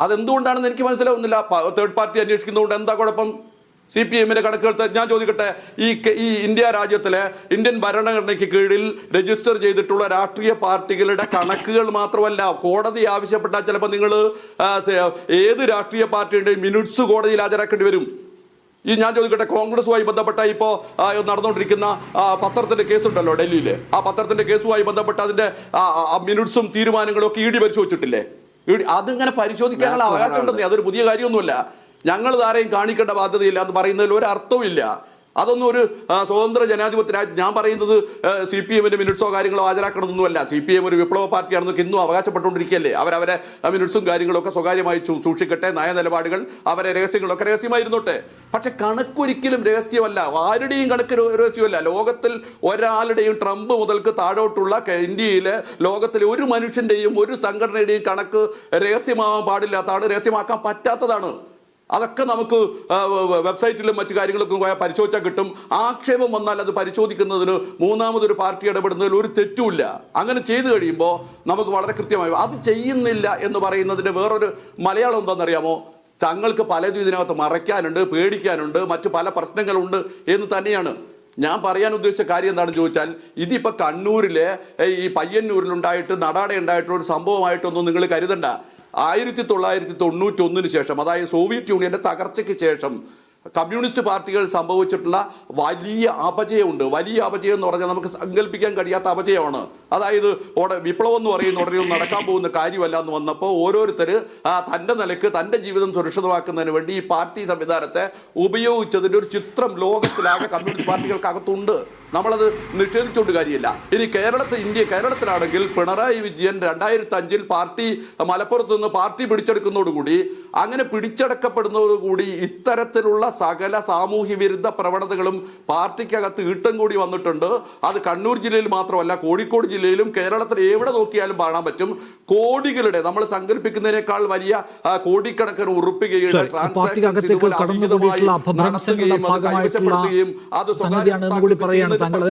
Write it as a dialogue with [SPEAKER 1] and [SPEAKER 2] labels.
[SPEAKER 1] അതെന്തുകൊണ്ടാണെന്ന് എനിക്ക് മനസ്സിലാവുന്നില്ല. തേർഡ് പാർട്ടി അന്വേഷിക്കുന്നതുകൊണ്ട് എന്താ കുഴപ്പം? CPM-ന്റെ കണക്കുകൾ ഞാൻ ചോദിക്കട്ടെ, ഈ ഇന്ത്യ രാജ്യത്തിലെ ഇന്ത്യൻ ഭരണഘടനയ്ക്ക് കീഴിൽ രജിസ്റ്റർ ചെയ്തിട്ടുള്ള രാഷ്ട്രീയ പാർട്ടികളുടെ കണക്കുകൾ മാത്രമല്ല, കോടതി ആവശ്യപ്പെട്ടാൽ ചിലപ്പോൾ നിങ്ങൾ ഏത് രാഷ്ട്രീയ പാർട്ടിയുടെയും മിനിറ്റ്സ് കോടതിയിൽ ഹാജരാക്കേണ്ടി വരും. ഞാൻ ചോദിക്കട്ടെ, കോൺഗ്രസുമായി ബന്ധപ്പെട്ട ഇപ്പോൾ നടന്നുകൊണ്ടിരിക്കുന്ന പത്രത്തിന്റെ കേസുണ്ടല്ലോ ഡൽഹിയിൽ, ആ പത്രത്തിന്റെ കേസുമായി ബന്ധപ്പെട്ട അതിന്റെ മിനിറ്റ്സും തീരുമാനങ്ങളും ഒക്കെ ED പരിശോധിച്ചിട്ടില്ലേ? അതിങ്ങനെ പരിശോധിക്കാനുള്ള അവകാശമുണ്ടെന്നേ, അതൊരു പുതിയ കാര്യമൊന്നുമല്ല. ഞങ്ങൾ ആരെയും കാണിക്കേണ്ട ബാധ്യതയില്ല എന്ന് പറയുന്നതിൽ ഒരു അർത്ഥവുമില്ല. അതൊന്നും ഒരു സ്വതന്ത്ര ജനാധിപത്യ രാജ്യം. ഞാൻ പറയുന്നത് CPM-ന്റെ മിനിറ്റ്സോ കാര്യങ്ങളോ ഹാജരാക്കണമെന്നൊന്നുമല്ല. CPM ഒരു വിപ്ലവ പാർട്ടിയാണെന്നൊക്കെ ഇന്നും അവകാശപ്പെട്ടുകൊണ്ടിരിക്കുകയല്ലേ. അവരവരെ മിനിറ്റ്സും കാര്യങ്ങളൊക്കെ സ്വകാര്യമായി സൂക്ഷിക്കട്ടെ, നയനിലപാടുകൾ അവരെ രഹസ്യങ്ങളൊക്കെ രഹസ്യമായിരുന്നോട്ടെ. പക്ഷെ കണക്കൊരിക്കലും രഹസ്യമല്ല, ആരുടെയും കണക്ക് രഹസ്യമല്ല. ലോകത്തിൽ ഒരാളുടെയും, ട്രംപ് മുതൽക്ക് താഴോട്ടുള്ള ഇന്ത്യയിലെ ലോകത്തിലെ ഒരു മനുഷ്യന്റെയും ഒരു സംഘടനയുടെയും കണക്ക് രഹസ്യമാവാൻ പാടില്ലാത്തതാണ്, രഹസ്യമാക്കാൻ പറ്റാത്തതാണ്. അതൊക്കെ നമുക്ക് വെബ്സൈറ്റിലും മറ്റു കാര്യങ്ങളൊക്കെ പോയാൽ പരിശോധിച്ചാൽ കിട്ടും. ആക്ഷേപം വന്നാൽ അത് പരിശോധിക്കുന്നതിന് മൂന്നാമതൊരു പാർട്ടി ഇടപെടുന്നതിൽ ഒരു തെറ്റുമില്ല. അങ്ങനെ ചെയ്തു കഴിയുമ്പോൾ നമുക്ക് വളരെ കൃത്യമായി അത് ചെയ്യുന്നില്ല എന്ന് പറയുന്നതിൻ്റെ വേറൊരു മലയാളം എന്താണെന്നറിയാമോ? തങ്ങൾക്ക് പലതും ഇതിനകത്ത് മറയ്ക്കാനുണ്ട്, പേടിക്കാനുണ്ട്, മറ്റു പല പ്രശ്നങ്ങളുണ്ട് എന്ന് തന്നെയാണ്. ഞാൻ പറയാൻ ഉദ്ദേശിച്ച കാര്യം എന്താണെന്ന് ചോദിച്ചാൽ, ഇതിപ്പോൾ കണ്ണൂരിലെ ഈ പയ്യന്നൂരിലുണ്ടായിട്ട് നടാടെ ഒരു സംഭവമായിട്ടൊന്നും നിങ്ങൾ കരുതണ്ട. 1991 ശേഷം, അതായത് സോവിയറ്റ് യൂണിയന്റെ തകർച്ചയ്ക്ക് ശേഷം കമ്മ്യൂണിസ്റ്റ് പാർട്ടികൾ സംഭവിച്ചിട്ടുള്ള വലിയ അപജയമുണ്ട്. വലിയ അപജയം എന്ന് പറഞ്ഞാൽ നമുക്ക് സങ്കല്പിക്കാൻ കഴിയാത്ത അപജയമാണ്. അതായത് വിപ്ലവം എന്ന് പറയുന്ന ഉടനെ നടക്കാൻ പോകുന്ന കാര്യമല്ല എന്ന് വന്നപ്പോൾ ഓരോരുത്തർ തൻ്റെ നിലയ്ക്ക് തൻ്റെ ജീവിതം സുരക്ഷിതമാക്കുന്നതിന് വേണ്ടി ഈ പാർട്ടി സംവിധാനത്തെ ഉപയോഗിച്ചതിൻ്റെ ഒരു ചിത്രം ലോകത്തിലാകെ കമ്മ്യൂണിസ്റ്റ് പാർട്ടികൾക്കകത്തുണ്ട്. നമ്മളത് നിഷേധിച്ചുകൊണ്ട് കാര്യമില്ല. ഇനി കേരളത്തിലാണെങ്കിൽ പിണറായി വിജയൻ 2005 പാർട്ടി മലപ്പുറത്ത് നിന്ന് പാർട്ടി പിടിച്ചെടുക്കുന്നതോടുകൂടി, അങ്ങനെ പിടിച്ചെടുക്കപ്പെടുന്നതോടുകൂടി ഇത്തരത്തിലുള്ള സകല സാമൂഹ്യ വിരുദ്ധ പ്രവണതകളും പാർട്ടിക്കകത്ത് ഈട്ടം കൂടി വന്നിട്ടുണ്ട്. അത് കണ്ണൂർ ജില്ലയിൽ മാത്രമല്ല, കോഴിക്കോട് ജില്ലയിലും കേരളത്തിൽ എവിടെ നോക്കിയാലും കാണാൻ പറ്റും. കോടികളുടെ, നമ്മൾ സങ്കല്പിക്കുന്നതിനേക്കാൾ വലിയ കോടിക്കണക്കിന് ഉറുപ്പികയുടെ
[SPEAKER 2] പാർട്ടിക്കകത്തേക്ക് കടന്നുകൂടിയിട്ടുള്ള അപഭ്രംശങ്ങളുടെ ഭാഗമായിട്ടുള്ള സംഗതിയാണ് എന്ന് കൂടി പറയുകയാണ് താങ്കൾ.